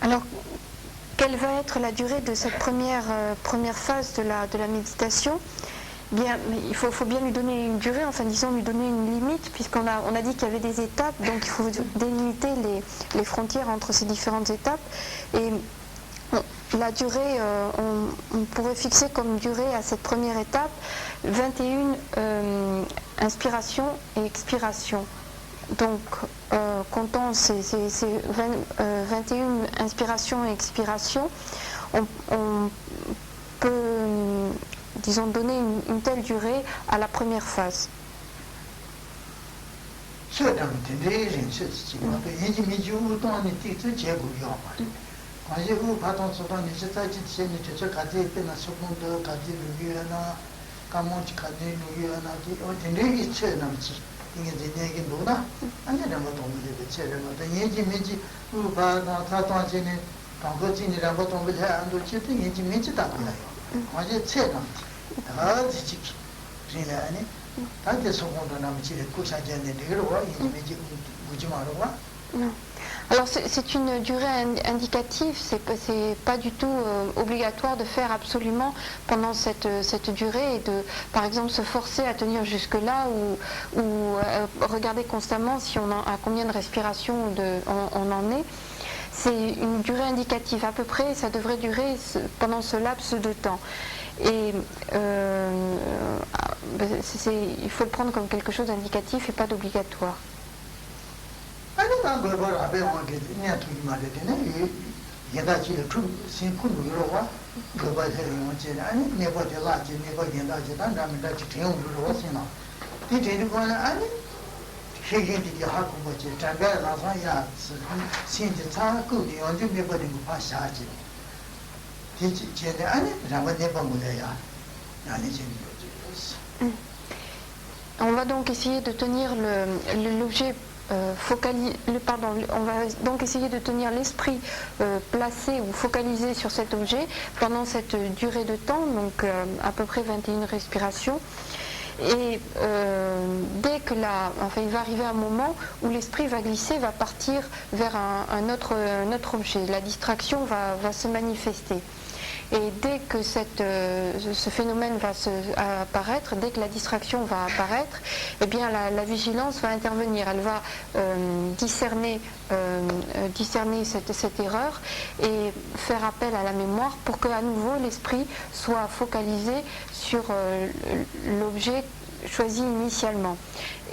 Alors, quelle va être la durée de cette première phase de la méditation? Bien, il faut bien lui donner une durée, enfin disons lui donner une limite, puisqu'on a dit qu'il y avait des étapes, donc il faut délimiter les frontières entre ces différentes étapes. Et la durée, on pourrait fixer comme durée à cette première étape 21 inspirations et expirations. Donc, comptant ces 21 inspirations et expirations, on peut, disons, donner une telle durée à la première phase. Non. Alors c'est une durée indicative, c'est pas du tout obligatoire de faire absolument pendant cette durée et de, par exemple, se forcer à tenir jusque-là ou regarder constamment si à combien de respirations on en est. C'est une durée indicative à peu près, ça devrait durer pendant ce laps de temps. Et il faut le prendre comme quelque chose d'indicatif et pas d'obligatoire. On va donc essayer de tenir l'objet on va donc essayer de tenir l'esprit placé ou focalisé sur cet objet pendant cette durée de temps, donc à peu près 21 respirations. Et dès que il va arriver un moment où l'esprit va glisser, va partir vers un autre objet. La distraction va se manifester. Et dès que ce phénomène va apparaître, dès que la distraction va apparaître, eh bien la vigilance va intervenir. Elle va discerner cette erreur et faire appel à la mémoire pour qu'à nouveau l'esprit soit focalisé sur l'objet choisi initialement.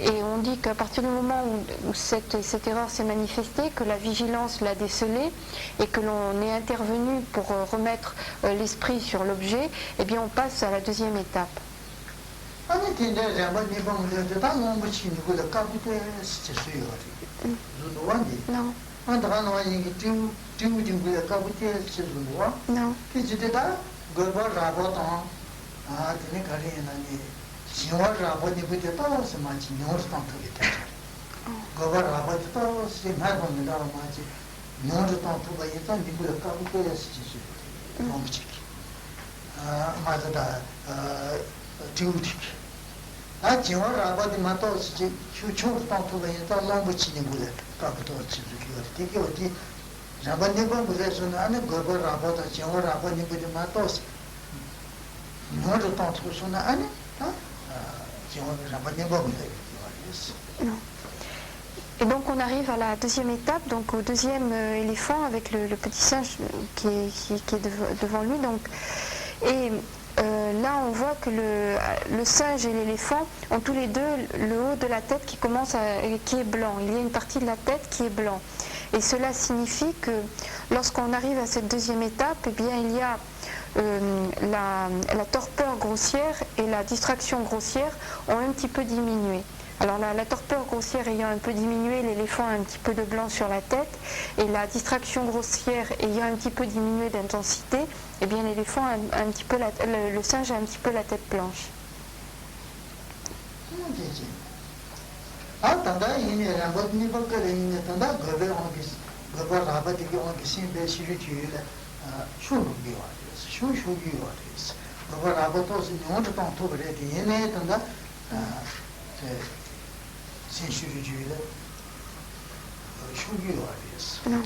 Et on dit qu'à partir du moment où cette erreur s'est manifestée, que la vigilance l'a décelée et que l'on est intervenu pour remettre l'esprit sur l'objet, eh bien on passe à la deuxième étape. Non. Non. Non. Et donc on arrive à la deuxième étape, donc au deuxième éléphant avec le petit singe qui est devant lui. Donc, et là on voit que le singe et l'éléphant ont tous les deux le haut de la tête qui est blanc. Il y a une partie de la tête qui est blanc. Et cela signifie que lorsqu'on arrive à cette deuxième étape, eh bien il y a la torpeur grossière et la distraction grossière ont un petit peu diminué. Alors la torpeur grossière ayant un peu diminué, l'éléphant a un petit peu de blanc sur la tête, et la distraction grossière ayant un petit peu diminué d'intensité, eh bien l'éléphant a un petit peu le singe a un petit peu la tête blanche. Non.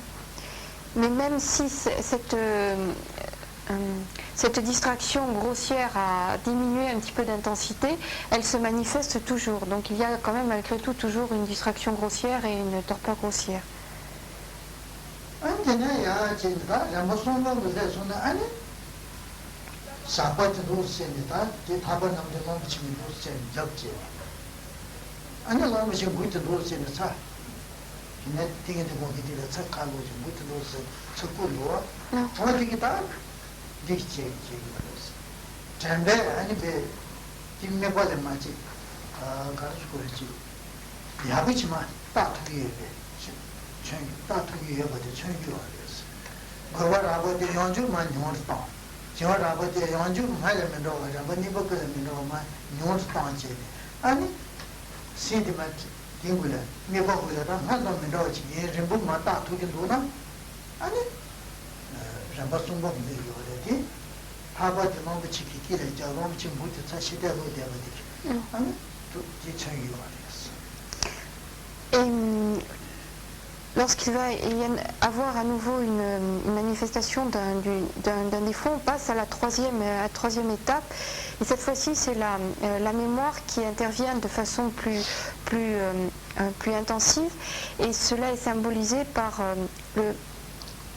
Mais même si cette distraction grossière a diminué un petit peu d'intensité, elle se manifeste toujours. Donc il y a quand même malgré tout toujours une distraction grossière et une torpeur grossière. Et lorsqu'il va y avoir à nouveau une manifestation d'un défaut, on passe à la troisième étape. Et cette fois-ci, c'est la mémoire qui intervient de façon plus intensive. Et cela est symbolisé par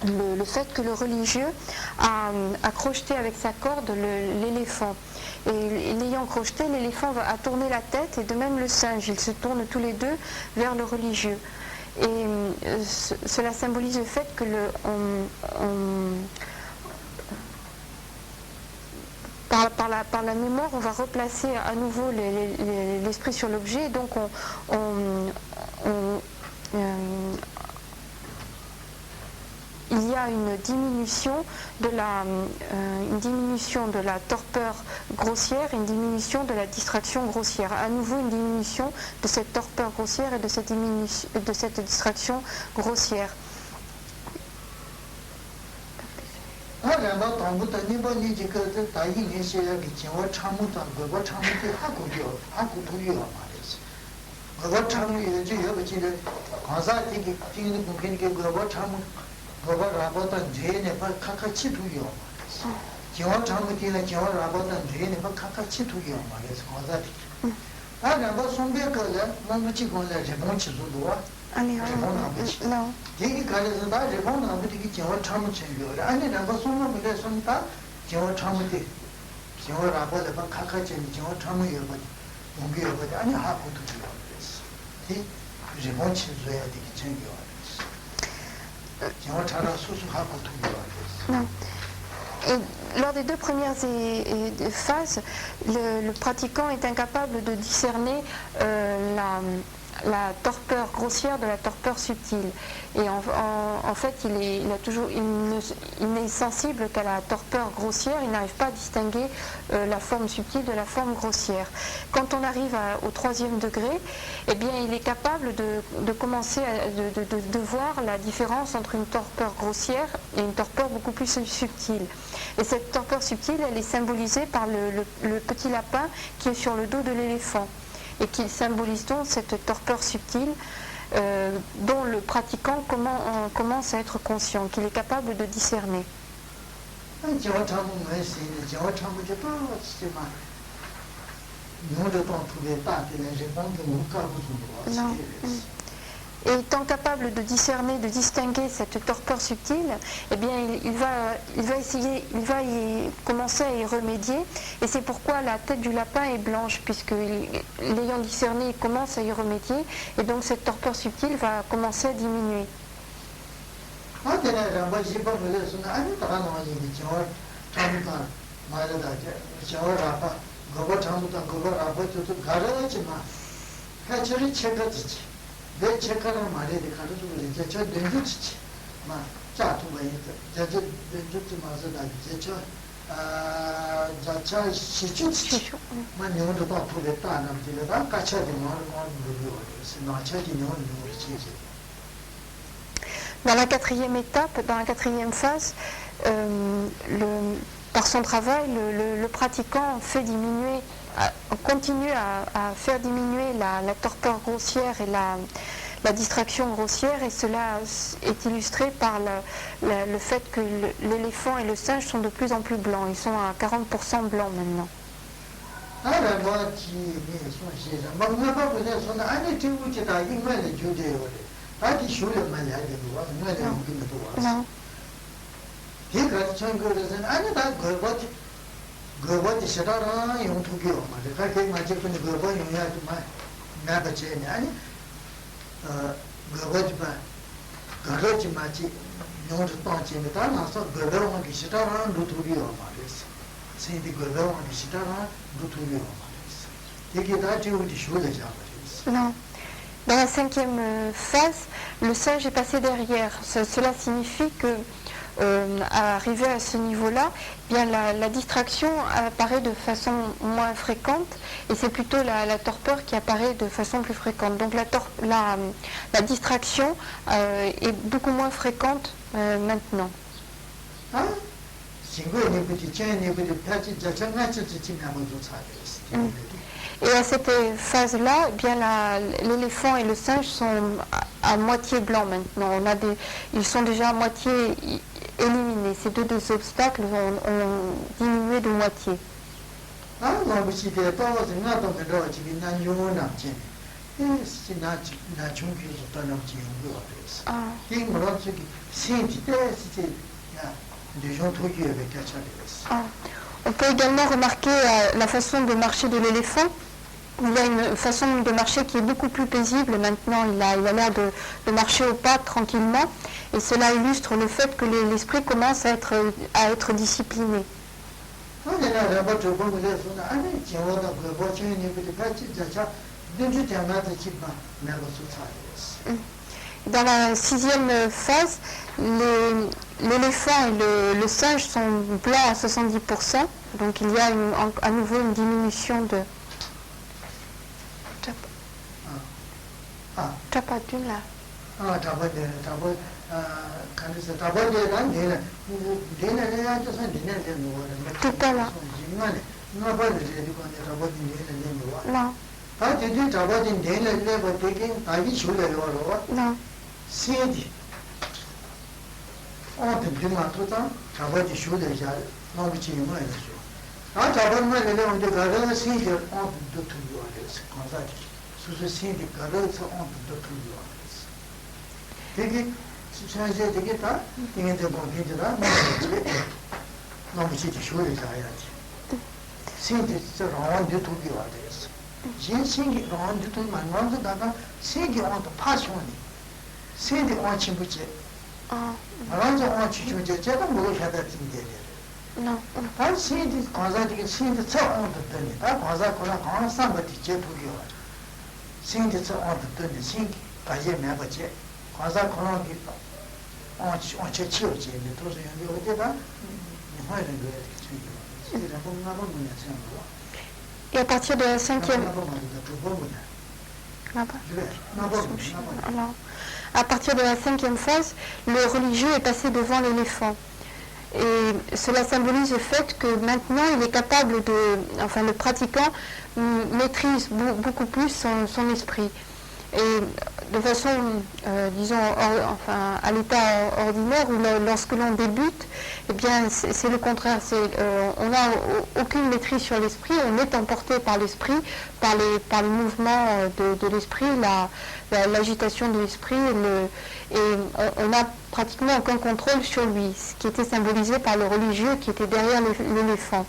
le fait que le religieux a crocheté avec sa corde l'éléphant. Et l'ayant crocheté, l'éléphant a tourné la tête, et de même le singe. Ils se tournent tous les deux vers le religieux. Et cela symbolise le fait que par la mémoire, on va replacer à nouveau l'esprit sur l'objet, et donc il y a une diminution de la torpeur grossière, une diminution de la distraction grossière. À nouveau une diminution de cette torpeur grossière et de cette distraction grossière. Non. Et lors des deux premières phases, le pratiquant est incapable de discerner la torpeur grossière de la torpeur subtile. Et en fait, il n'est sensible qu'à la torpeur grossière, il n'arrive pas à distinguer la forme subtile de la forme grossière. Quand on arrive au troisième degré, eh bien, il est capable de commencer de voir la différence entre une torpeur grossière et une torpeur beaucoup plus subtile. Et cette torpeur subtile, elle est symbolisée par le petit lapin qui est sur le dos de l'éléphant, et qui symbolise donc cette torpeur subtile dont le pratiquant commence à être conscient, qu'il est capable de discerner. Non. Et étant capable de discerner, de distinguer cette torpeur subtile, eh bien, il va commencer à y remédier. Et c'est pourquoi la tête du lapin est blanche, puisque l'ayant discerné, il commence à y remédier. Et donc cette torpeur subtile va commencer à diminuer. Dans la quatrième étape, dans la quatrième phase, par son travail, le pratiquant continue à faire diminuer la torpeur grossière et la distraction grossière, et cela est illustré par le fait que l'éléphant et le singe sont de plus en plus blancs. Ils sont à 40% blancs maintenant. Non. Non. Dans la 5e phase, le singe est passé derrière. Cela signifie que, arrivé à ce niveau-là, bien la distraction apparaît de façon moins fréquente, et c'est plutôt la torpeur qui apparaît de façon plus fréquente. Donc la distraction est beaucoup moins fréquente maintenant. Et à cette phase-là, bien l'éléphant et le singe sont à moitié blancs maintenant. Ils sont déjà à moitié éliminés. Ces deux obstacles ont diminué de moitié. On peut également remarquer la façon de marcher de l'éléphant. Il y a une façon de marcher qui est beaucoup plus paisible maintenant. Il a l'air de marcher au pas tranquillement, et cela illustre le fait que l'esprit commence à être discipliné. Dans la 6e phase, l'éléphant et le singe sont blancs à 70%, donc il y a à nouveau une diminution de... Tout à l'heure. Non. Non. Et à partir de la 5e... À partir de la 5e phase, le religieux est passé devant l'éléphant. Et cela symbolise le fait que maintenant il est capable le pratiquant maîtrise beaucoup plus son esprit. Et de façon, disons, à l'état ordinaire, où lorsque l'on débute, eh bien, c'est le contraire. On n'a aucune maîtrise sur l'esprit, on est emporté par l'esprit, par les mouvements de l'esprit, l'agitation de l'esprit, et on n'a pratiquement aucun contrôle sur lui, ce qui était symbolisé par le religieux qui était derrière l'éléphant.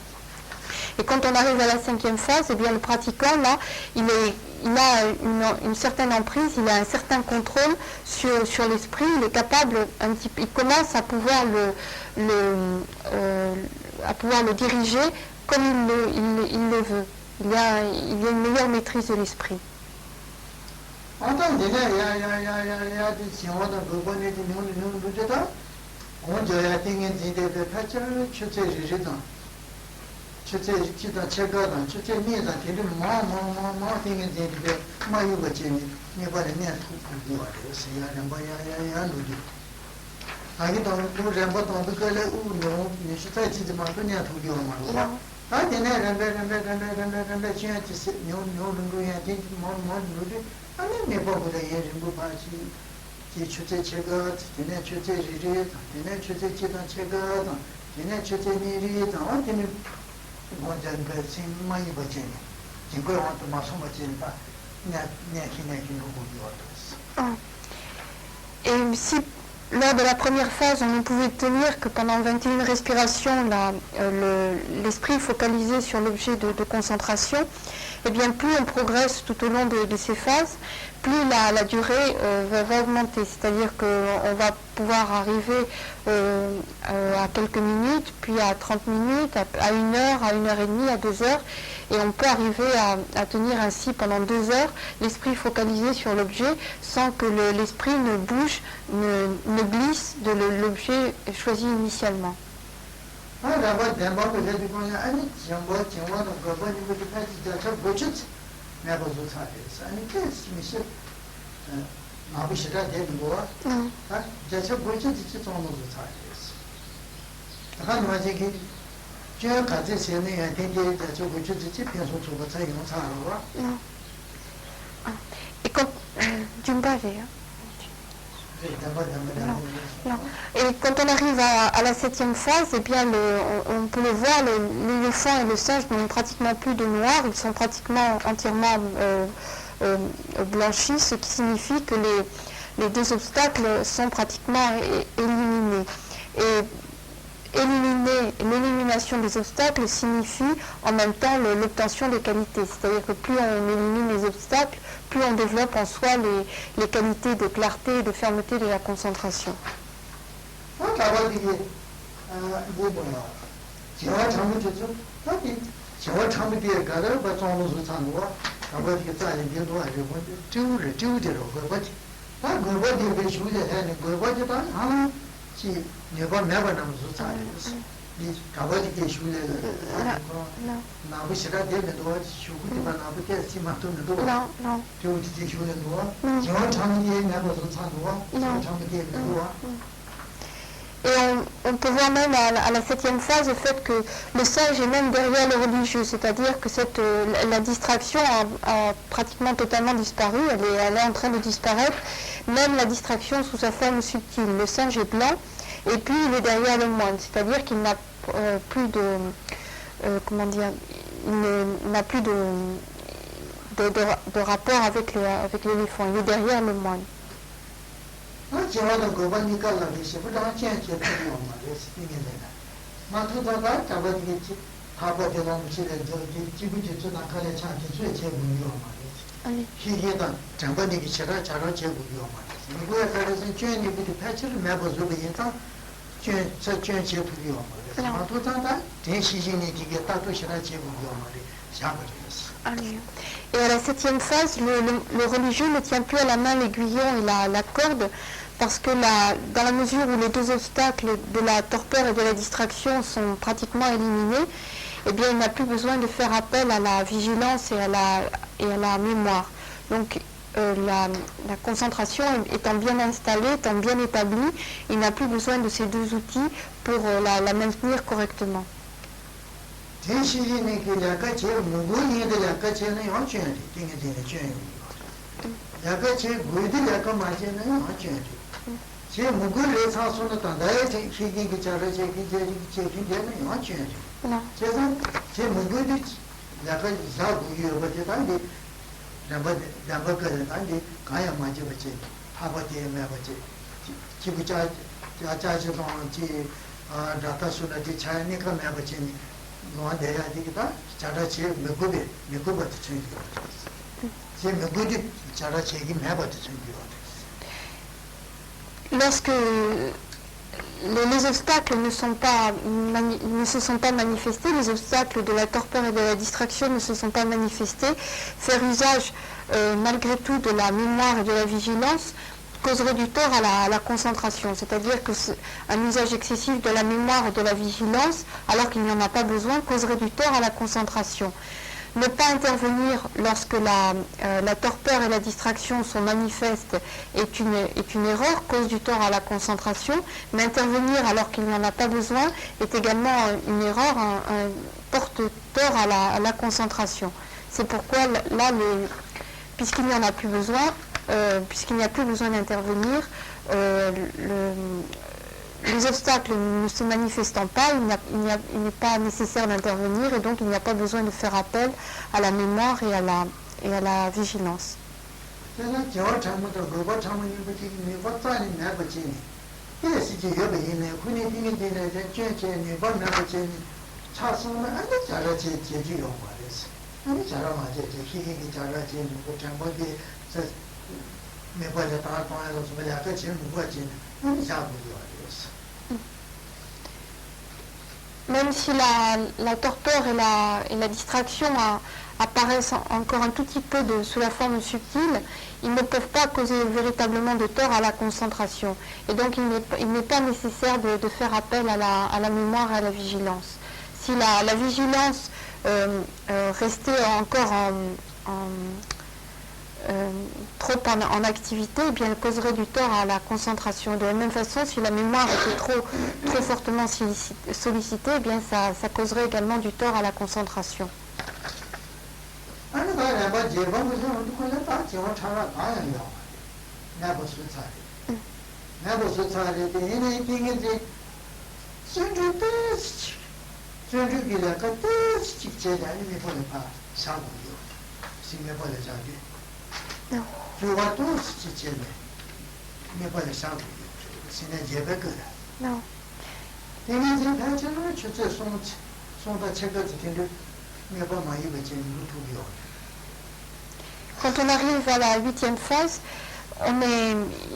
Et quand on arrive à la 5e phase, eh bien, le pratiquant, là, il a une certaine emprise, il a un certain contrôle sur l'esprit, il est capable, il commence à pouvoir le diriger comme il le veut. Il y a une meilleure maîtrise de l'esprit. 아니 내보고도 예림부 바지 이 주제 제가 얘네 주제 리리 얘네 주제 지단 제가 얘네 주제 미리 다 어디는 먼저 그 많이 버지니 이거 와도 마서 버지니 봐 내 Et si lors de la première phase, on ne pouvait tenir que pendant 21 respirations l'esprit focalisé sur l'objet de concentration, et bien plus on progresse tout au long de ces phases, plus la durée va augmenter. C'est-à-dire qu'on va pouvoir arriver à quelques minutes, puis à 30 minutes, à 1 heure, à 1 heure et demie, à 2 heures. Et on peut arriver à tenir ainsi pendant 2 heures l'esprit focalisé sur l'objet sans que l'esprit ne bouge, ne glisse de l'objet choisi initialement. Et quand Et quand on arrive à la 7e phase, eh bien on peut le voir, l'éléphant et le singe n'ont pratiquement plus de noir, ils sont pratiquement entièrement blanchis, ce qui signifie que les 2 obstacles sont pratiquement éliminés. Et l'élimination des obstacles signifie en même temps l'obtention des qualités. C'est-à-dire que plus on élimine les obstacles, plus on développe en soi les qualités de clarté et de fermeté de la concentration. Et on peut voir même à la 7e phase le fait que le singe est même derrière le religieux, c'est-à-dire que la distraction a pratiquement totalement disparu, elle est en train de disparaître, même la distraction sous sa forme subtile. Le singe est blanc et puis il est derrière le moine, c'est-à-dire qu'il n'a plus de... il n'a plus de rapport avec l'éléphant, il est derrière le moine. Et à la 7e phase, le religieux ne tient plus à la main l'aiguillon et la corde, parce que dans la mesure où les 2 obstacles de la torpeur et de la distraction sont pratiquement éliminés, eh bien il n'a plus besoin de faire appel à la vigilance et à la mémoire. Donc la concentration étant bien installée, étant bien établie, il n'a plus besoin de ces 2 outils pour la maintenir correctement. Lorsque les obstacles ne se sont pas manifestés, les obstacles de la torpeur et de la distraction ne se sont pas manifestés, faire usage malgré tout de la mémoire et de la vigilance causerait du tort à la concentration, c'est-à-dire qu'un usage excessif de la mémoire et de la vigilance, alors qu'il n'y en a pas besoin, causerait du tort à la concentration. Ne pas intervenir lorsque la torpeur et la distraction sont manifestes est une erreur, cause du tort à la concentration, mais intervenir alors qu'il n'y en a pas besoin est également une erreur, porte tort à la concentration. C'est pourquoi là puisqu'il n'y en a plus besoin, puisqu'il n'y a plus besoin d'intervenir, les obstacles ne se manifestant pas, il n'est pas nécessaire d'intervenir et donc il n'y a pas besoin de faire appel à la mémoire et à la vigilance. Même si la torpeur et la distraction apparaissent encore un tout petit peu sous la forme subtile, ils ne peuvent pas causer véritablement de tort à la concentration. Et donc il n'est pas nécessaire de faire appel à la mémoire et à la vigilance. Si la vigilance restait encore trop en activité, eh bien, elle causerait du tort à la concentration. De la même façon, si la mémoire était trop fortement sollicitée, eh bien, ça causerait également du tort à la concentration. Non. Non. Quand on arrive à la 8e phase, il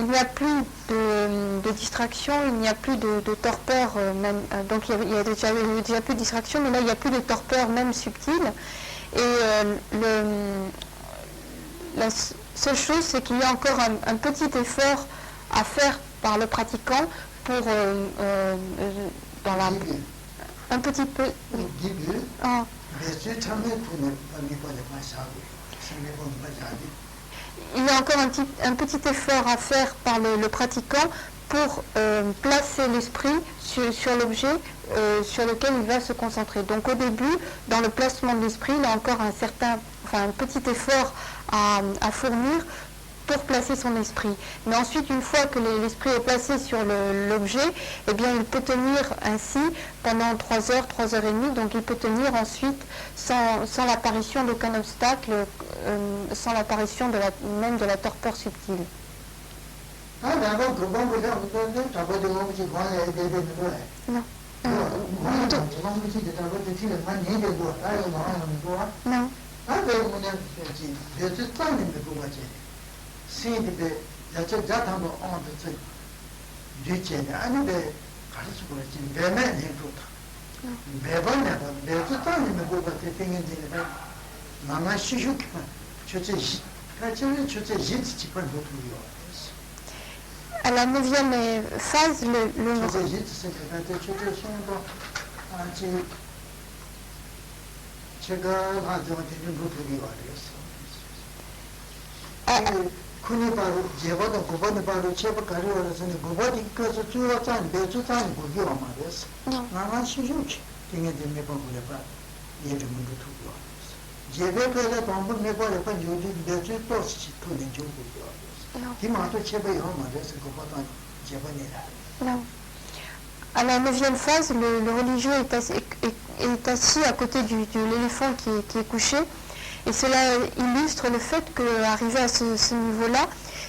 n'y a plus de distraction, il n'y a plus de torpeur, même, donc il y a déjà plus de distraction, mais là il n'y a plus de torpeur même subtile. Et la seule chose, c'est qu'il y a encore un petit effort à faire par le pratiquant pour, un petit peu... Ah. Il y a encore un petit effort à faire par le pratiquant pour placer l'esprit sur l'objet sur lequel il va se concentrer. Donc au début, dans le placement de l'esprit, il y a encore un petit effort à fournir pour placer son esprit. Mais ensuite, une fois que l'esprit est placé sur l'objet, eh bien, il peut tenir ainsi pendant 3 heures, 3 heures et demie. Donc il peut tenir ensuite sans l'apparition d'aucun obstacle, sans l'apparition même de la torpeur subtile. Non. Non. À la 9e phase, Non. À la 9e phase, le religieux est assis à côté de l'éléphant qui est couché. Et cela illustre le fait qu'arrivé à ce niveau-là,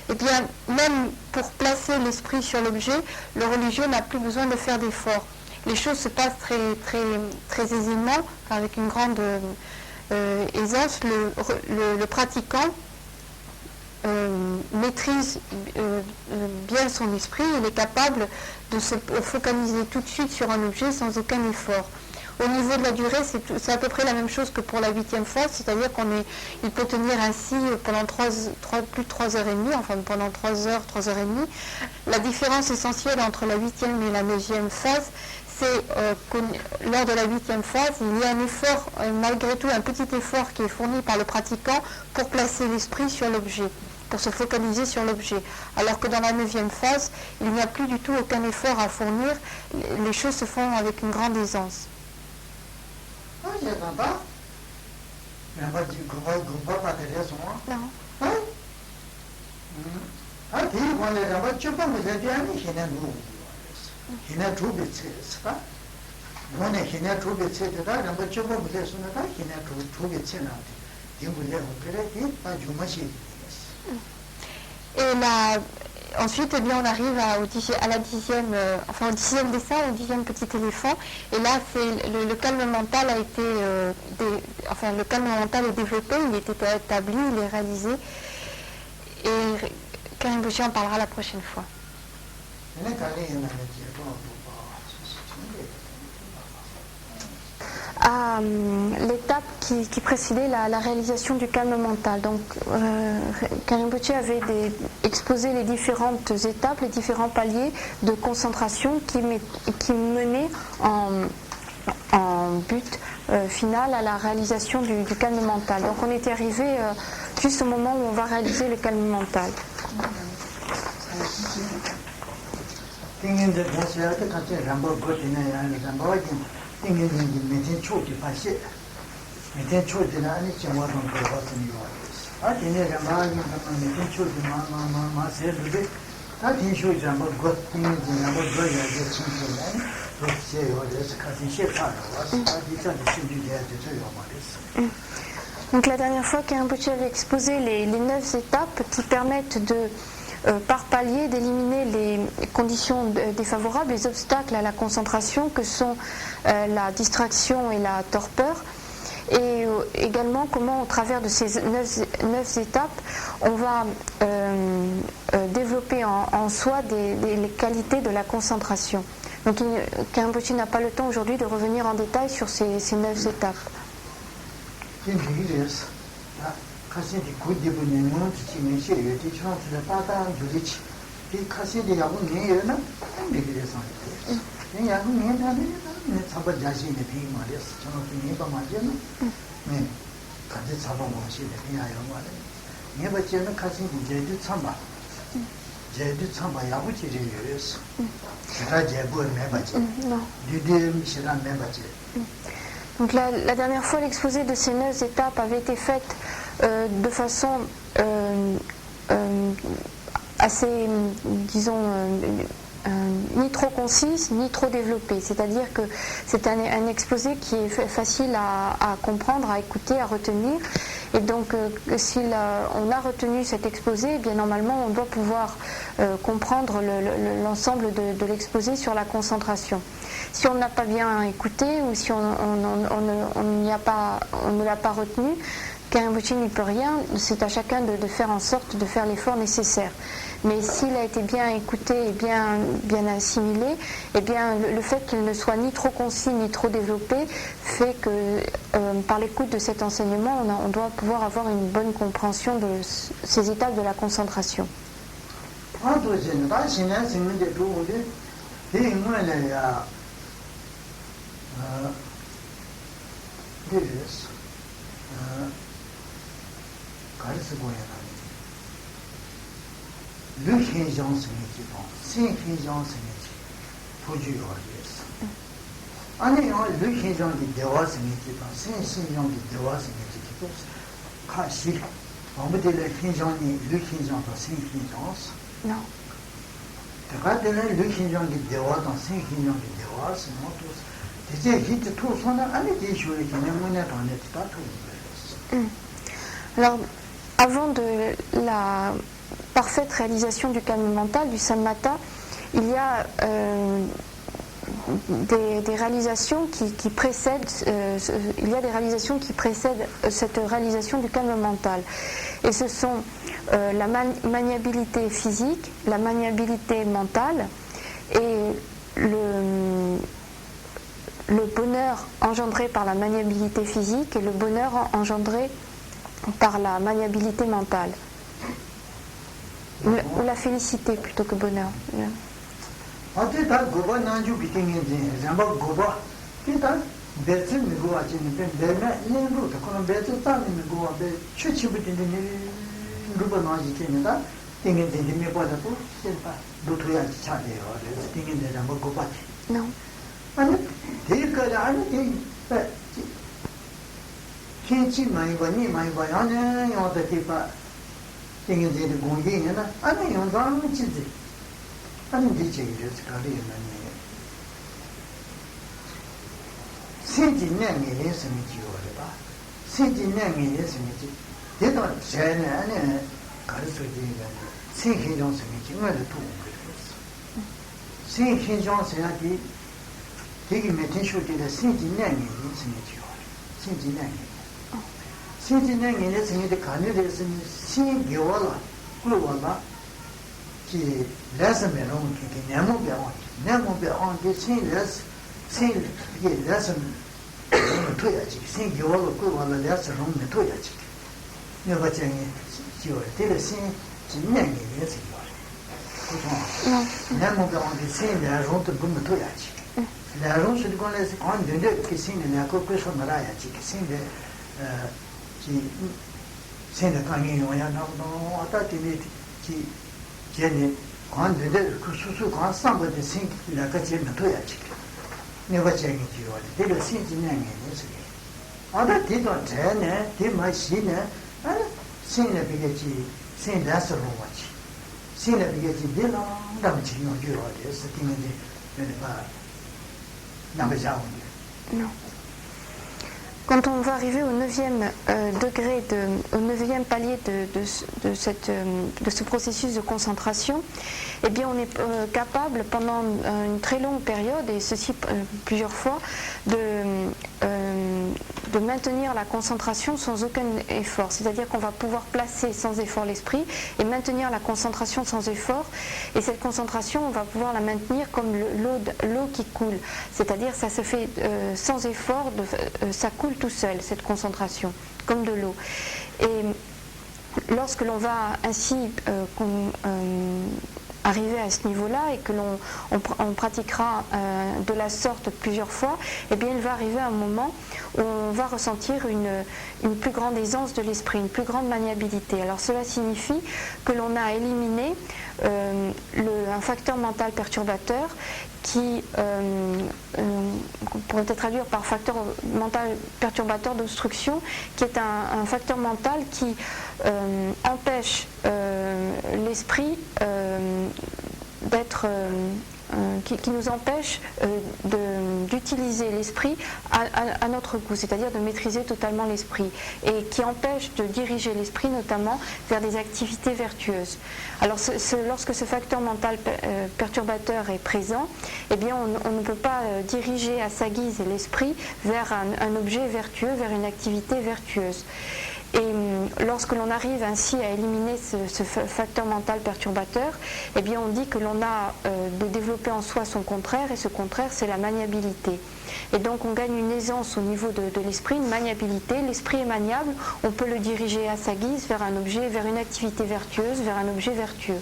eh bien, même pour placer l'esprit sur l'objet, le religieux n'a plus besoin de faire d'efforts. Les choses se passent très aisément, avec une grande aisance. Le pratiquant maîtrise bien son esprit, il est capable de se focaliser tout de suite sur un objet sans aucun effort. Au niveau de la durée, c'est à peu près la même chose que pour la 8e phase, c'est-à-dire qu'il peut tenir ainsi pendant plus de 3 heures et demie, enfin pendant 3 heures, 3 heures et demie. La différence essentielle entre la 8e et la 9e phase, c'est que lors de la 8e phase, il y a un effort, malgré tout un petit effort qui est fourni par le pratiquant pour placer l'esprit sur l'objet, pour se focaliser sur l'objet. Alors que dans la 9e phase, il n'y a plus du tout aucun effort à fournir, les choses se font avec une grande aisance. Rambaji Gumba Pateres one. Non. I think one of the Chupa was a Diani, he never moved. He never took it, says. When he never took it, said that, and but Chupa was a son of that, he never took it, said that. He would never correct it, but you must see. Et ensuite, eh bien, on arrive à la dixième, enfin au 10e dessin, au 10e petit éléphant. Et là, c'est le calme mental a été, le calme mental est développé, il est établi, il est réalisé. Et Karim Boucher en parlera la prochaine fois. À l'étape qui précédait la réalisation du calme mental. Donc, Karim Boucher avait exposé les différentes étapes, les différents paliers de concentration qui menaient en but final à la réalisation du calme mental. Donc, on était arrivé juste au moment où on va réaliser le calme mental. Donc la dernière fois, Karim Boucher avait exposé les 9 étapes qui permettent de par palier d'éliminer les conditions défavorables, les obstacles à la concentration que sont la distraction et la torpeur, et également comment au travers de ces 9 étapes on va développer en soi les qualités de la concentration. Donc Karim Boucher n'a pas le temps aujourd'hui de revenir en détail sur ces 9 étapes. 카세디 고디분이 뭔지 지면시에 뒤처럼서 바다 줄이지 이 카세디 야구 내에는 미리에서 이 야구 내에는 잡아 자신의 비 말이었어 저는 이거 말이야 네 같이 잡아 먹으시네 그냥 이런 말이야 네버째는 카세디 제주 참바 제주 참바 야구지를 열었어 제가 제부를 매바지 디디 시간 매바지. Donc la dernière fois, l'exposé de ces 9 étapes avait été faite de façon assez, disons, ni trop concise, ni trop développée. C'est-à-dire que c'est un exposé qui est facile à comprendre, à écouter, à retenir. Et donc, si on a retenu cet exposé, eh bien normalement, on doit pouvoir comprendre l'ensemble de l'exposé sur la concentration. Si on n'a pas bien écouté ou si on ne l'a pas retenu, Karim Boucher n'y peut rien, c'est à chacun de faire en sorte de faire l'effort nécessaire. Mais s'il a été bien écouté et bien assimilé, eh bien le fait qu'il ne soit ni trop concis ni trop développé fait que par l'écoute de cet enseignement, on doit pouvoir avoir une bonne compréhension de ces étapes de la concentration. Non. Alors, avant de la parfaite réalisation du calme mental, du samatha, il y a des réalisations qui précèdent, cette réalisation du calme mental. Et ce sont la maniabilité physique, la maniabilité mentale et le bonheur engendré par la maniabilité physique et le bonheur engendré par la maniabilité mentale. Ou la félicité plutôt que bonheur. Non. kenchi maiba ni maiba yana yonda tipa tingin de gongi yana ana yonda chizi ana dice ire skari yana senji nyangi le semiji ore ba senji nyangi le semiji dedo jene ane kariso de yana senji jong semiji ngale tu senji jong semiji 되게 메테쇼들의 신진량이 있으면요. 신진량이 생기데 간여돼서 신교와라 그러와라 기 레슨메론 그게 내모배원 신레스 신 이게 레슨 토야지 신교와라 그러와라 레슨은 토야지 내가 전에 지어 되게 신진량이 있어요. 그래서 내모배원 신레슨도 좀 토야지 la ronce di con le seconde che si ne con questo maraia che si ne se ne canino ya no attati che viene quando de su con samba de sin la che c'è no ya che ne va c'è che ti vuole deve si ne ne se ada ti do c'è ne ti ma si ne sin ne che ci sin da so ro ci sin ne che ci de no da ci no giuro adesso ti ne va. Non. Quand on va arriver au 9e degré, au 9e palier de ce processus de concentration, eh bien on est capable pendant une très longue période, et ceci plusieurs fois, de maintenir la concentration sans aucun effort. C'est-à-dire qu'on va pouvoir placer sans effort l'esprit et maintenir la concentration sans effort. Et cette concentration, on va pouvoir la maintenir comme l'eau qui coule. C'est-à-dire ça se fait sans effort, ça coule tout seul, cette concentration, comme de l'eau. Et lorsque l'on va ainsi arriver à ce niveau-là et que l'on pratiquera de la sorte plusieurs fois, eh bien il va arriver un moment où on va ressentir une plus grande aisance de l'esprit, une plus grande maniabilité. Alors cela signifie que l'on a éliminé un facteur mental perturbateur qui, on pourrait peut-être traduire par facteur mental perturbateur d'obstruction, qui est un facteur mental qui empêche l'esprit d'être, qui nous empêche d'utiliser l'esprit à notre goût, c'est-à-dire de maîtriser totalement l'esprit, et qui empêche de diriger l'esprit notamment vers des activités vertueuses. Alors lorsque ce facteur mental perturbateur est présent, eh bien on ne peut pas diriger à sa guise l'esprit vers un objet vertueux, vers une activité vertueuse. Et lorsque l'on arrive ainsi à éliminer ce facteur mental perturbateur, eh bien on dit que l'on a de développer en soi son contraire, et ce contraire c'est la maniabilité. Et donc on gagne une aisance au niveau de l'esprit, une maniabilité. L'esprit est maniable, on peut le diriger à sa guise vers un objet, vers une activité vertueuse, vers un objet vertueux.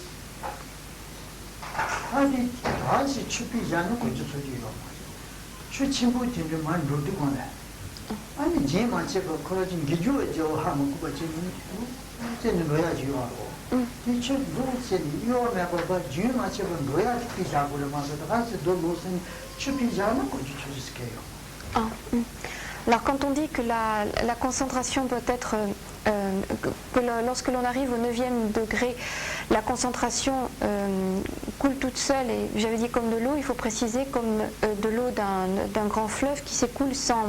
아니 제만 제가 그러진 기주죠 하면 그거 지금 이제는 뭐야지요 하고 이제 무슨 이거나 봐 주만 제가 뭐야 피자고 그러면서 같이 돌로선 추피자는 거지 주스게요. Alors quand on dit que la concentration doit être, lorsque l'on arrive au 9e degré, la concentration coule toute seule, et j'avais dit comme de l'eau, il faut préciser comme de l'eau d'un grand fleuve qui s'écoule sans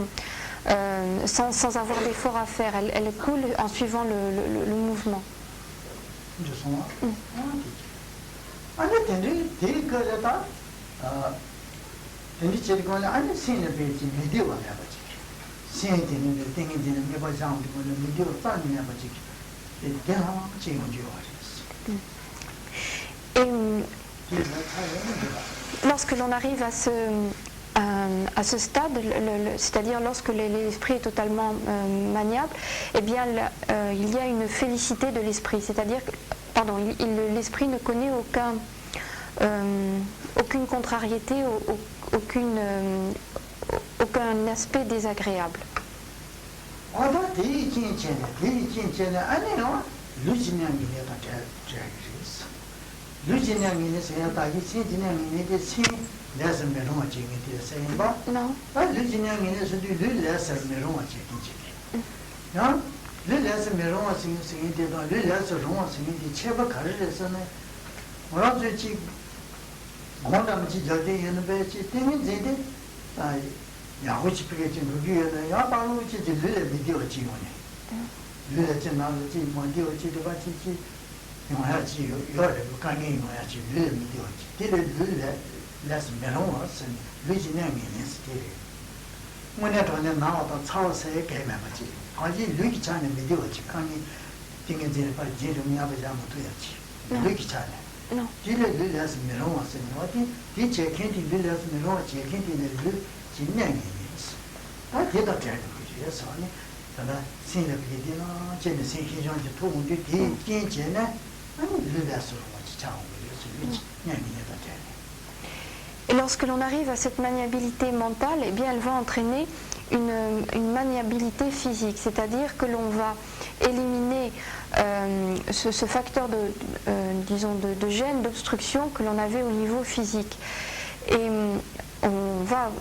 avoir d'effort à faire. Elle coule en suivant le mouvement. Et lorsque l'on arrive à ce stade, c'est-à-dire lorsque l'esprit est totalement maniable, eh bien il y a une félicité de l'esprit, c'est-à-dire que, l'esprit ne connaît aucune contrariété, aucun aspect désagréable. Non. 야 릴레스 메롱아 생이 되다 릴레스 롱아 생이 체바 가르레서네 뭐라지 공담지 저기 있는 배치 때문에 제대 아 야고치 피게지 루기에는 야 바로치 릴레 비디오 찍어네 릴레 나는 지 뭔디오 찍도 같이 영화지 요래 강이 영화지 릴레 비디오 찍 릴레 레스 메롱아 생이 루지네미 인스티리 뭐냐 돈에 나와도 차워서에 개매하지 아직 루기 전에 비디오 찍하니 띵게지 봐 제름이 아버지 아무 도야지 루기 전에 Non. 딜레 릴레스 메롱아 생이 어디 디체 캔디 릴레스 메롱아 제 캔디네 릴 진행이 있어 다 대다 잘 그래서 아니 다 신의 비디나 제네 신기전지 도움이 되 진짜네 아니 릴레스로 같이 차고 그래서 루지 냥이네다 잘 Et lorsque l'on arrive à cette maniabilité mentale, eh bien, elle va entraîner une maniabilité physique, c'est-à-dire que l'on va éliminer ce facteur de gêne, d'obstruction que l'on avait au niveau physique. Et on va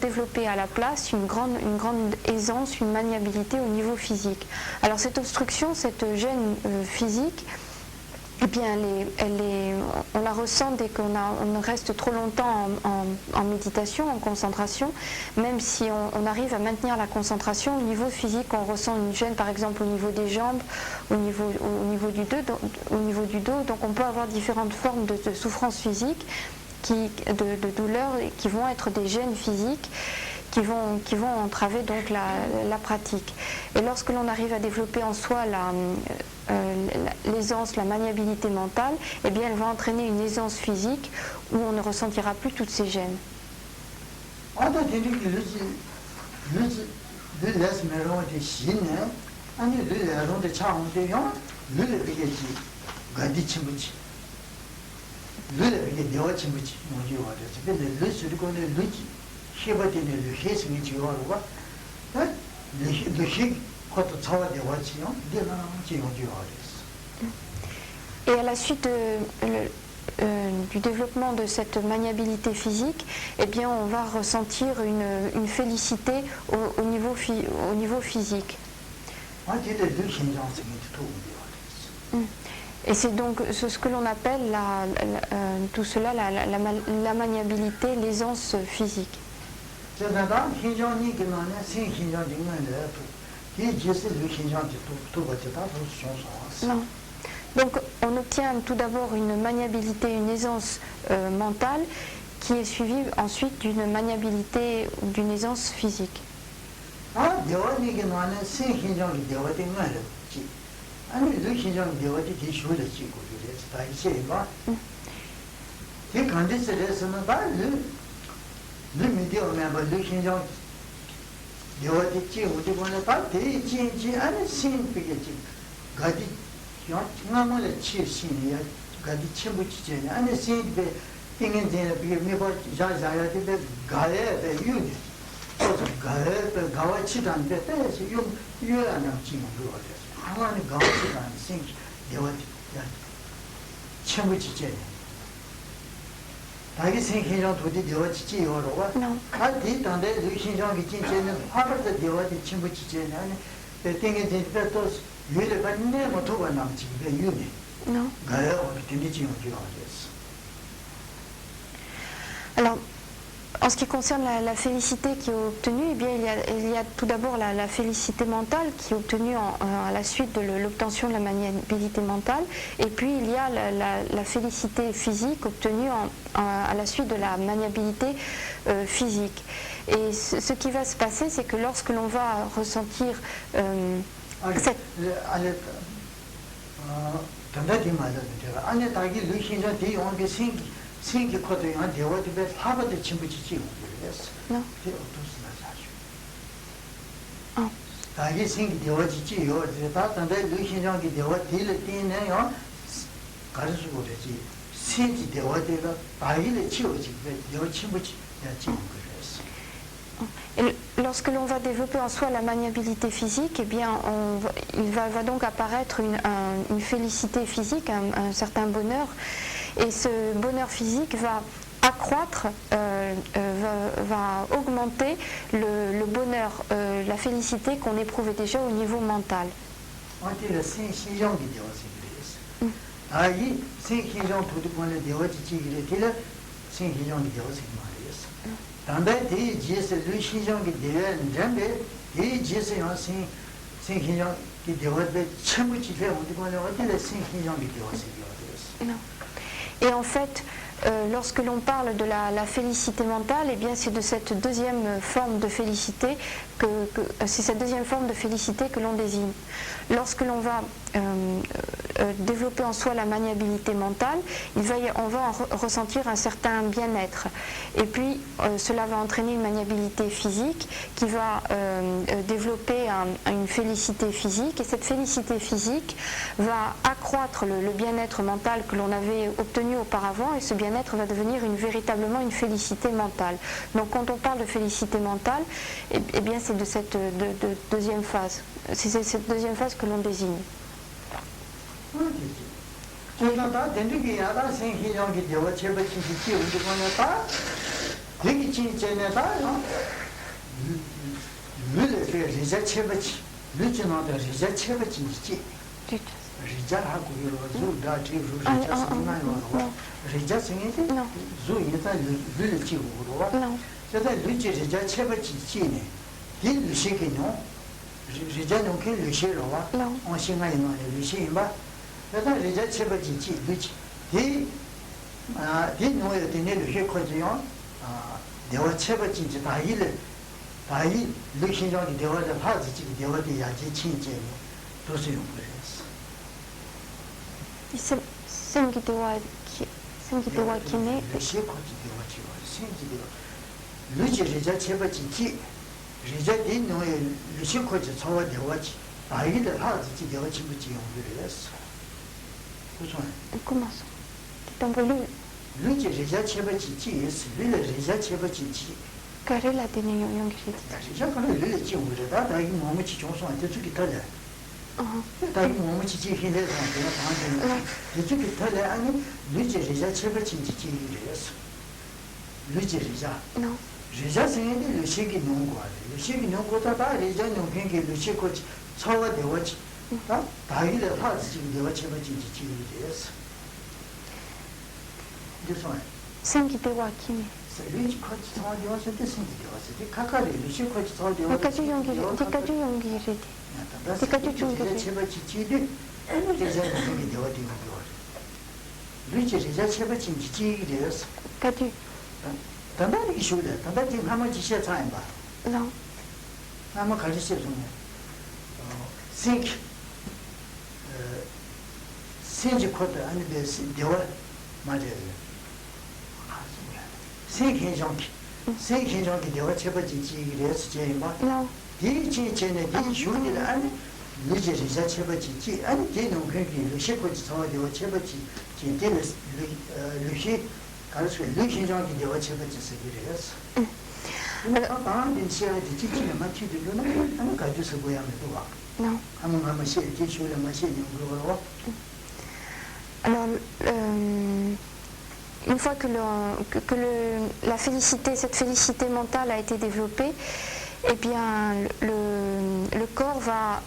développer à la place une grande aisance, une maniabilité au niveau physique. Alors cette obstruction, cette gêne physique, eh bien, on la ressent dès on reste trop longtemps en méditation, en concentration. Même si on arrive à maintenir la concentration, au niveau physique, on ressent une gêne, par exemple, au niveau des jambes, au niveau du dos. Donc on peut avoir différentes formes de souffrance physique, de douleurs, qui vont être des gênes physiques, qui vont entraver donc la pratique. Et lorsque l'on arrive à développer en soi l'aisance, la maniabilité mentale, eh bien elle va entraîner une aisance physique où on ne ressentira plus toutes ces gênes. Et à la suite du développement de cette maniabilité physique, eh bien, on va ressentir une félicité au niveau physique. Et c'est donc ce que l'on appelle tout cela la maniabilité, l'aisance physique. Non. Donc on obtient tout d'abord une maniabilité, une aisance mentale qui est suivie ensuite d'une maniabilité ou d'une aisance physique. Non. Alors, en ce qui concerne la félicité qui est obtenue, eh bien, il y a tout d'abord la félicité mentale qui est obtenue à la suite de l'obtention de la maniabilité mentale, et puis il y a la félicité physique obtenue à la suite de la maniabilité physique. Et ce qui va se passer, c'est que lorsque l'on va ressentir cette... Non. Et lorsque l'on va développer en soi la maniabilité physique, eh bien, il va donc apparaître une félicité physique, un certain bonheur, et ce bonheur physique va accroître, va augmenter le bonheur, la félicité qu'on éprouvait déjà au niveau mental. Et en fait, lorsque l'on parle de la félicité mentale, eh bien c'est de cette deuxième forme de félicité c'est cette deuxième forme de félicité que l'on désigne. Lorsque l'on va développer en soi la maniabilité mentale, on va en ressentir un certain bien-être. Et puis cela va entraîner une maniabilité physique qui va développer une félicité physique. Et cette félicité physique va accroître le bien-être mental que l'on avait obtenu auparavant, et ce bien-être va devenir véritablement une félicité mentale. Donc quand on parle de félicité mentale, eh bien c'est de cette deuxième phase. C'est cette deuxième phase que l'on désigne. Comment ça? Tu t'envoies lui? Quelle la dernière non. Rija singeni lushi ki nyongwa, lushi ki nyongwa ta rija nyongpen ki lushi ko chawa dewa chi, dagi le pa zi chi dewa cheba chi chi chi desu. Desu Sengi dewa kimi. Lushi ko chawa dewa se de sengi dewa se de kakari lushi ko chawa dewa. Dikaju yongi redi. Dikaju chungi redi. Cheba chi chi de, rija nyongpen dewa dewa dewa. Lushi rija cheba chi chi desu. Kaju. 단단히 이슈래. 단단히 한번 지시해 차인 봐. No. 한번 가르쳐 주면. think 생지 코드 아니 되어 맞아요. 생행정기. 생행정기 되어 제버지 지기래서 제일 뭐. No. 디지 전에 디 슈를 아니 리제리 자 제버지 지 아니 되는 그게 루시코지 서되어 제버지 지데는 루시 가르쳐 루시정기 되어 제버지 쓰기래서. 아니 시야에 지지는 맞히도는 아니 가지고 보야면 또 와. Non. Alors, une fois que la félicité, cette félicité mentale a été développée, eh bien, le corps va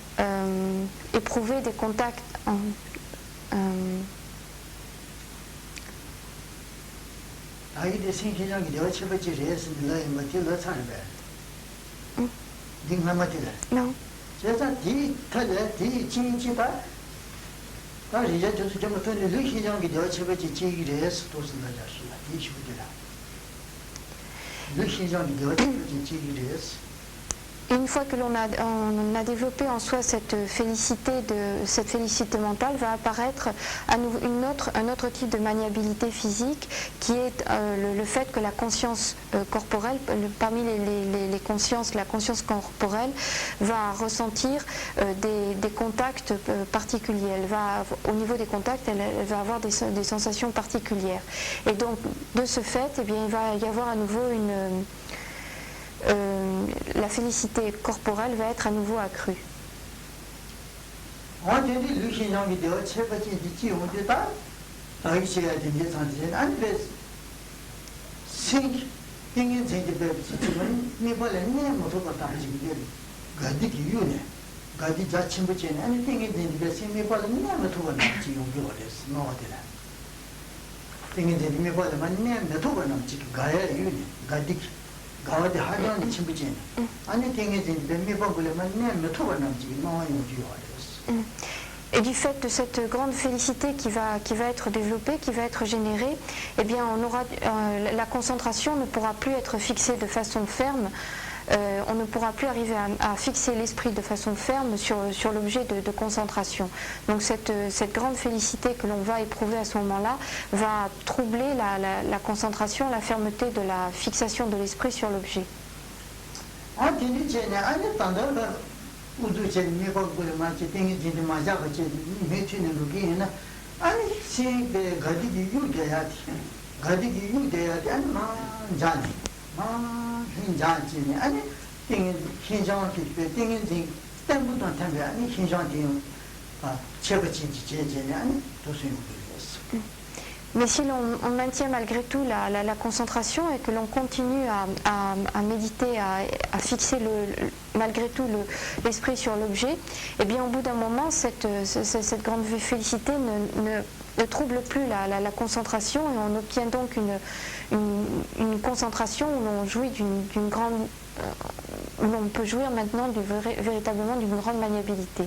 éprouver des contacts non. 제가 디터에 디진지다 다리제 저도 좀 어떤 루시정기 여체버지 지기래서 도스나자시라 이슈들아 루시정기 여체버지 지기래서. Une fois que l'on a développé en soi cette félicité mentale, va apparaître à nouveau un autre type de maniabilité physique qui est le fait que la conscience corporelle, parmi les consciences, la conscience corporelle va ressentir des contacts particuliers. Au niveau des contacts, elle va avoir des sensations particulières. Et donc, de ce fait, eh bien, il va y avoir à nouveau la félicité corporelle va être à nouveau accrue. 땡긴 생기대 지금 네발에 네 모두 다 지금 가디기 유네 가디 자침부지네 아니 땡긴 생기대 세메발에 네 모두 다 지금 요래스 노데라 땡긴 생기대 네발에 네 모두 다 지금 가야 유네 가디 가와데 하던 침부지네 아니 땡긴 생기대 네발에 네 모두 다 지금 노요 요래스 Et du fait de cette grande félicité qui va être développée, qui va être générée, eh bien la concentration ne pourra plus être fixée de façon ferme, on ne pourra plus arriver à fixer l'esprit de façon ferme sur l'objet de concentration. Donc cette grande félicité que l'on va éprouver à ce moment-là va troubler la concentration, la fermeté de la fixation de l'esprit sur l'objet. 우두체 미국을 맞지 땡기지 맞아 같이 매치는 루기나 아니 신게 가디기 유게야티 가디기 유게야티 아니 자니 신자지 아니 땡기 신장티 땡기지 때부터 담배 아니 신장티 체버진지 제제니 아니 도스이 모르겠어. Mais si on maintient malgré tout la concentration et que l'on continue à méditer, à fixer malgré tout l'esprit sur l'objet, eh bien au bout d'un moment, cette grande félicité ne trouble plus la concentration et on obtient donc une concentration où l'on jouit d'une grande, où l'on peut jouir maintenant véritablement d'une grande maniabilité.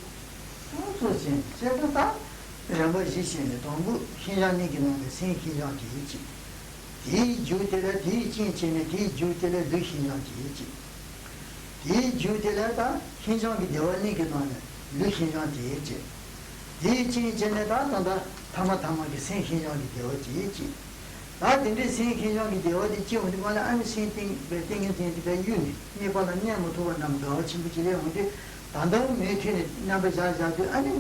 rāmbā shīshīne tōngu shīnyāni ki nōngi sēn kīnyāng ki yīchī tī jūtila tī chīnchīne tī jūtila dū shīnyāng ki yīchī tī jūtila tā shīnyāng ki dewāni ki nōngi dū shīnyāng ki yīchī tī chīnchīne tā tōnda tāma ki sēn kīnyāng ki dewā ki yīchī tā tīndi sēn kīnyāng ki dewā di chī wāni wāna āmi sēn tīngi tīngi bē yūni nī pāla nyā mū tūwa nām gāwa chīmbu chī rē wāndi tāndā wū mē kīni nāmba chā chā tū āni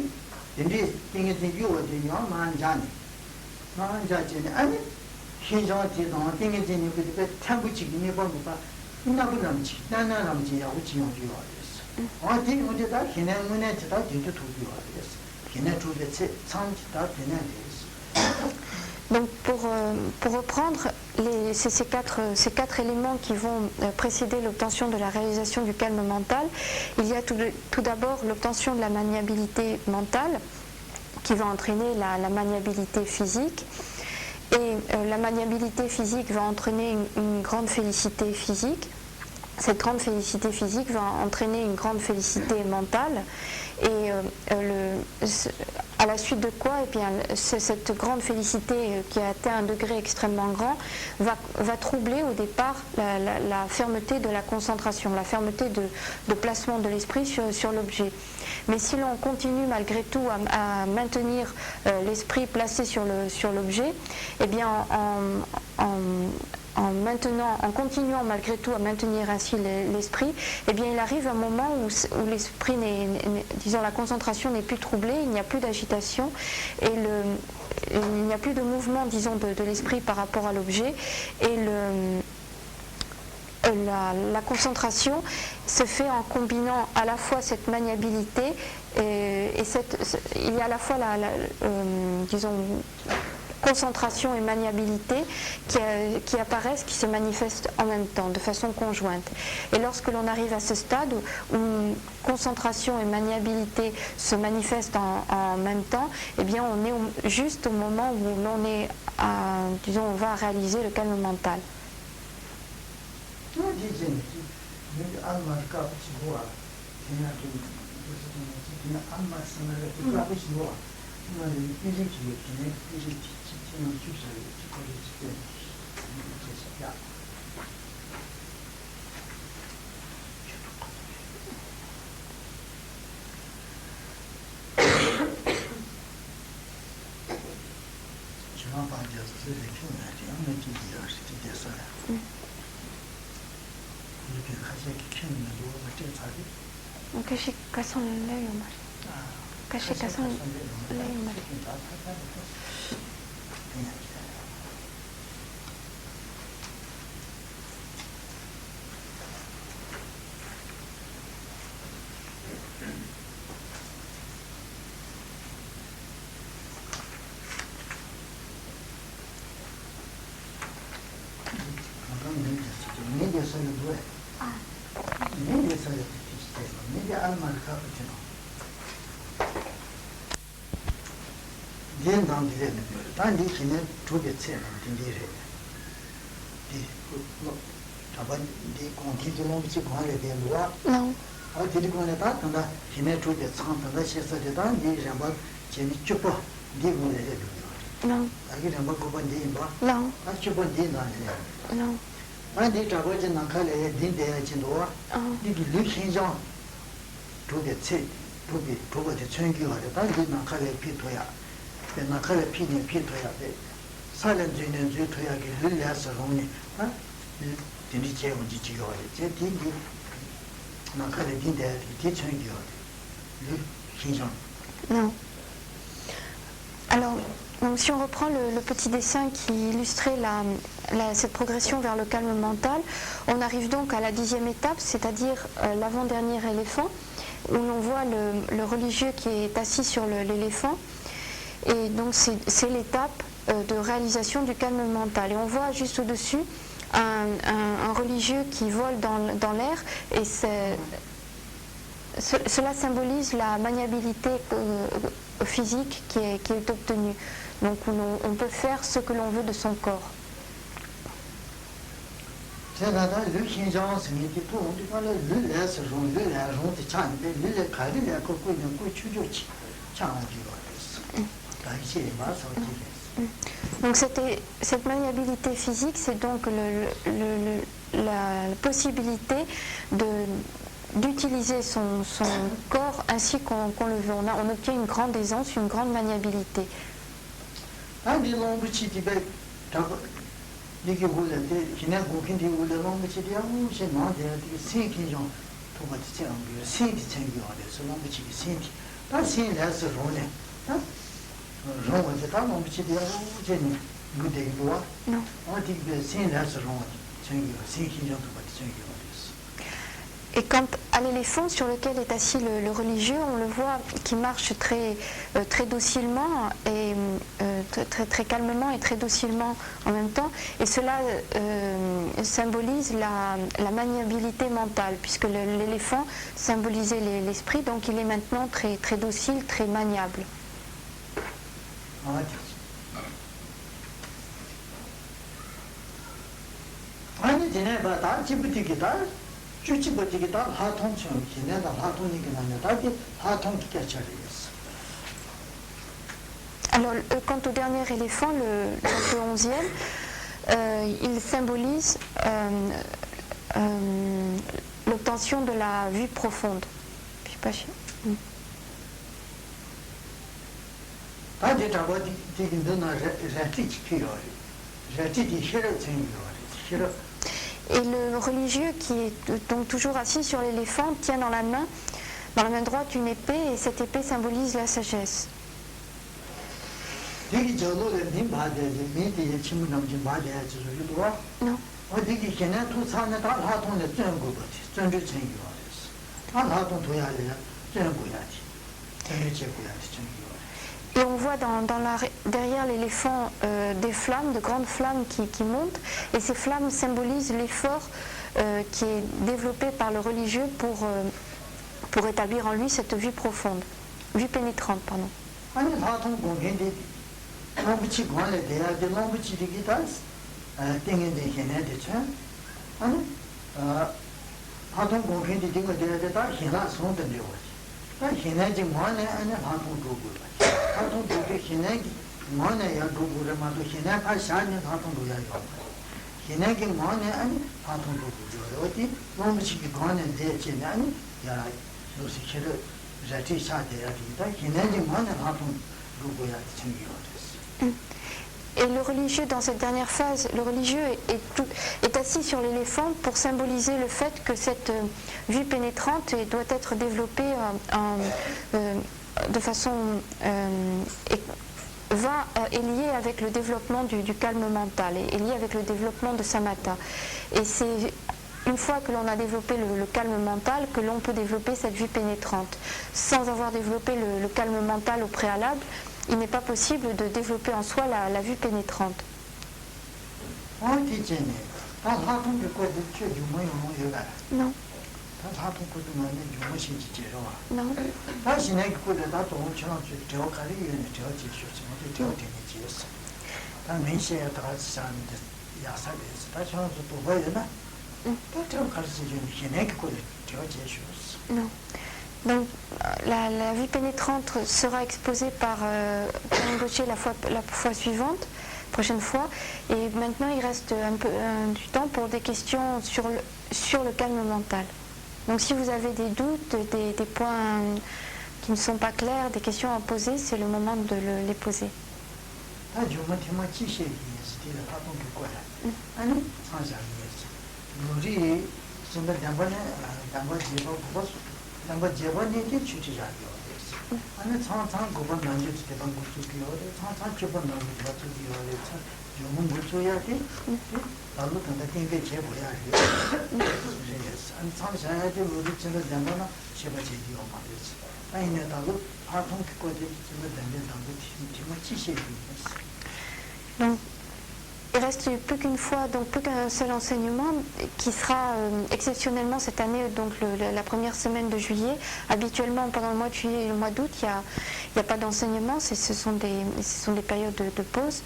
tīndi tīngi tīngi yuwa tī yuwa māñ chāni āni shīnchāng tī tōng tīngi tīngi kūti bē tāmbu chī kī nī pāmbu pā nābu nām chī nā nām chī yā wu chī yuwa yuwa rēs tī yuwa tī tā hīnā mūnā tī tā tī tū tū yuwa rēs hīnā tū bē cī cāng tī tā hīnā rēs. Donc pour reprendre ces quatre éléments qui vont précéder l'obtention de la réalisation du calme mental, il y a tout d'abord l'obtention de la maniabilité mentale qui va entraîner la maniabilité physique. Et la maniabilité physique va entraîner une grande félicité physique. Cette grande félicité physique va entraîner une grande félicité mentale. Et à la suite de quoi, eh bien, cette grande félicité qui a atteint un degré extrêmement grand va troubler au départ la fermeté de la concentration, la fermeté de placement de l'esprit sur l'objet. Mais si l'on continue malgré tout à maintenir l'esprit placé sur l'objet, eh bien en continuant malgré tout à maintenir ainsi l'esprit, eh bien il arrive un moment où l'esprit disons la concentration n'est plus troublée, il n'y a plus d'agitation et il n'y a plus de mouvement, disons, de l'esprit par rapport à l'objet et la concentration se fait en combinant à la fois cette maniabilité il y a à la fois disons concentration et maniabilité qui apparaissent, qui se manifestent en même temps, de façon conjointe. Et lorsque l'on arrive à ce stade où concentration et maniabilité se manifestent en même temps, eh bien on est juste au moment où l'on est, disons, on va réaliser le calme mental. Kashi kason lei umar. Kashi kason lei umar. media solo due. Media solo media alman cappuccino. Then down the end, Tandi can to get sent in the di conti non ci vuole di lua. No. A di con la data, che ne tu che santa da scesa di tanti, sembra che mi ciupo di vuole. No. Anche non può bandire, No. a ciupo di non. No. Ma di travolge non cale di de cindoa. Di luchinjo. Tu che c'è, tu che c'è che ora, tanti non cale pitoya. E non cale pitoya. Salen jinen ju toya che lilla saroni, di c'è un gigio, c'è di non cale di c'è che ora. Luchinjo. Non. Alors, donc, si on reprend le petit dessin qui illustrait cette progression vers le calme mental, on arrive donc à la 10e étape, c'est-à-dire l'avant-dernier éléphant, où l'on voit le religieux qui est assis sur l'éléphant. Et donc c'est l'étape de réalisation du calme mental. Et on voit juste au-dessus un religieux qui vole dans l'air, et cela symbolise la maniabilité physique qui est obtenue. Donc on peut faire ce que l'on veut de son corps. Donc cette maniabilité physique, c'est donc la possibilité d'utiliser son corps ainsi qu'on le veut. On obtient une grande aisance, une grande maniabilité. Non. Et quant à l'éléphant sur lequel est assis le religieux, on le voit qui marche très docilement et très calmement et très docilement en même temps. Et cela symbolise la maniabilité mentale, puisque l'éléphant symbolisait l'esprit, donc il est maintenant très docile, très maniable. Alors, quant au dernier éléphant, le 11e, il symbolise l'obtention de la vue profonde. Je sais pas si... Et le religieux qui est donc toujours assis sur l'éléphant tient dans la main droite une épée, et cette épée symbolise la sagesse. Non. Et on voit derrière l'éléphant des flammes, de grandes flammes qui montent, et ces flammes symbolisent l'effort qui est développé par le religieux pour établir en lui cette vue profonde, vue pénétrante, pardon. Et le religieux, dans cette dernière phase, le religieux est assis sur l'éléphant pour symboliser le fait que cette vue pénétrante doit être développée de façon est liée avec le développement du calme mental, est liée avec le développement de samatha. Et c'est une fois que l'on a développé le calme mental que l'on peut développer cette vue pénétrante. Sans avoir développé le calme mental au préalable, il n'est pas possible de développer en soi la vue pénétrante. 다 사통 그거에 대해 유머요 뭐요가. Non, 다 사통 그것도 많이 유머신지 제로와. non, 다시네 그거에 다 동처럼 저 가리는 저 지쇼지 뭐 저 되는 지였어. 다 맨시에 다 사는데 야사에서 다 저도 또 보여나. 저 가르치 주는 게네 그거에 저 지쇼스. non. Donc la vue pénétrante sera exposée par Rinpoché la fois suivante, prochaine fois. Et maintenant, il reste un peu du temps pour des questions sur le calme mental. Donc si vous avez des doutes, des points qui ne sont pas clairs, des questions à poser, c'est le moment de les poser. 남바 제번이게 추지자요. 아니 상상 고번 난지 대방 고추기요. 상상 저번 나무 고추기요. 요문 고추야게. 나도 근데 땡게 제보야. 아니 상상하게 우리 진짜 남바나 제바지요 말이지. 아니네 나도 파통 그거지 진짜 남는 나도 팀을 지시해요. Donc, il reste plus qu'une fois, donc plus qu'un seul enseignement qui sera exceptionnellement cette année, donc la première semaine de juillet. Habituellement, pendant le mois de juillet et le mois d'août, il n'y a pas d'enseignement, ce sont des périodes de pause.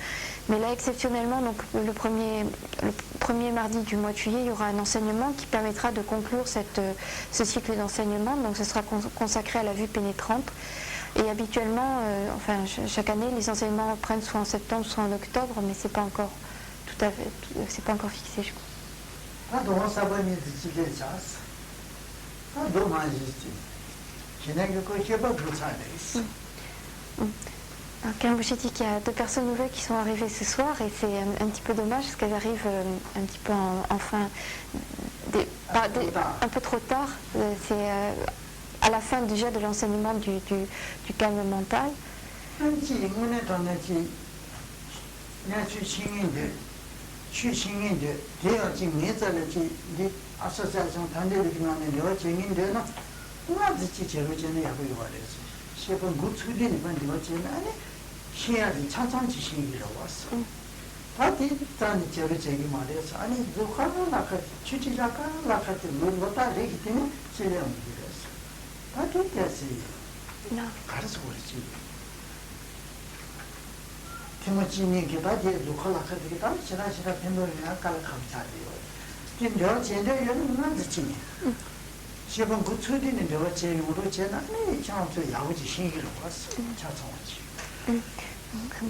Mais là, exceptionnellement, donc le premier mardi du mois de juillet, il y aura un enseignement qui permettra de conclure ce cycle d'enseignement. Donc ce sera consacré à la vue pénétrante. Et habituellement, chaque année, les enseignements reprennent soit en septembre, soit en octobre, mais c'est pas encore tout à fait, c'est pas encore fixé, je crois. Alors, Rinpoché dit qu'il y a 2 personnes nouvelles qui sont arrivées ce soir et c'est un petit peu dommage parce qu'elles arrivent un petit peu un peu trop tard. C'est à la fin déjà de l'enseignement du calme mental.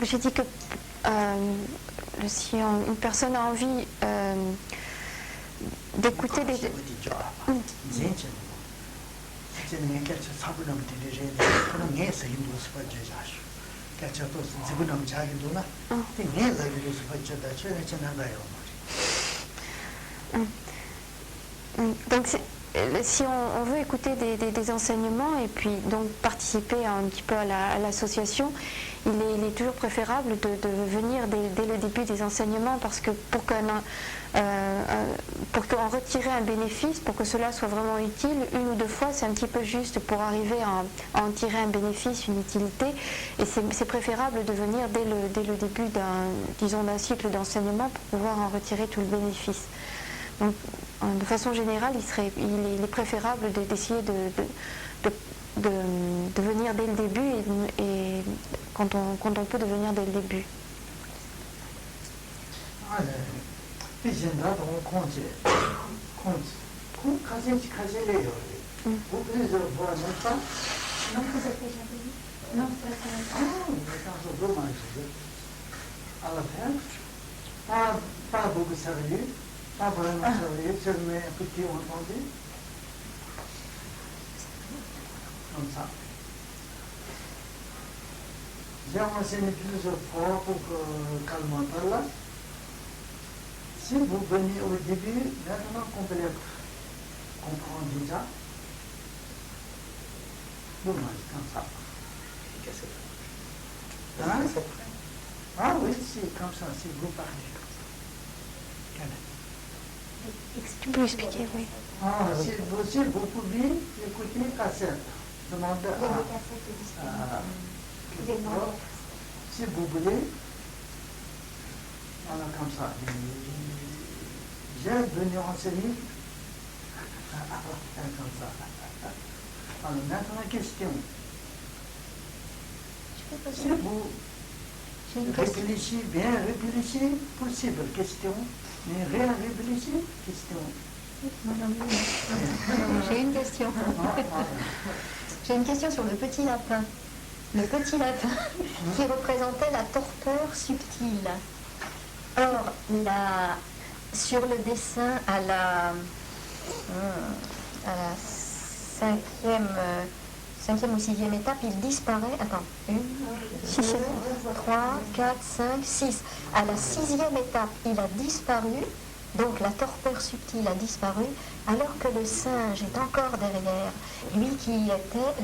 J'ai dit que si une personne a envie d'écouter des... Donc si on veut écouter des enseignements et puis donc participer un petit peu à l'association, il est toujours préférable de venir dès le début des enseignements parce que pour qu'en retirer un bénéfice, pour que cela soit vraiment utile, 1 ou 2 fois c'est un petit peu juste pour arriver à en tirer un bénéfice, une utilité, et c'est préférable de venir dès le début d'un cycle d'enseignement pour pouvoir en retirer tout le bénéfice. Donc de façon générale, il est préférable d'essayer de venir dès le début et quand on peut de venir dès le début. Pas vraiment sérieux, seulement un petit entendu. Comme ça. J'ai enseigné plusieurs fois pour calmer là. Si vous venez au début, maintenant qu'on peut comprendre déjà. Dommage, comme ça. Hein? Ah oui, c'est comme ça, si vous parlez. Tu peux expliquer, oui. Ah, si vous pouvez écouter cassette, demandez si vous voulez, voilà comme ça, J'ai venu enseigner comme ça. Alors maintenant, question. Si vous réfléchissez, bien réfléchissez, possible question, mais rien réfléchir, question. J'ai une question. J'ai une question sur le petit lapin. Le petit lapin qui représentait la torpeur subtile. Or, sur le dessin à la cinquième ou sixième étape, il disparaît. Attends, 1, 2, 3, 4, 5, 6. À la sixième étape, il a disparu. Donc la torpeur subtile a disparu, alors que le singe est encore derrière. Lui qui était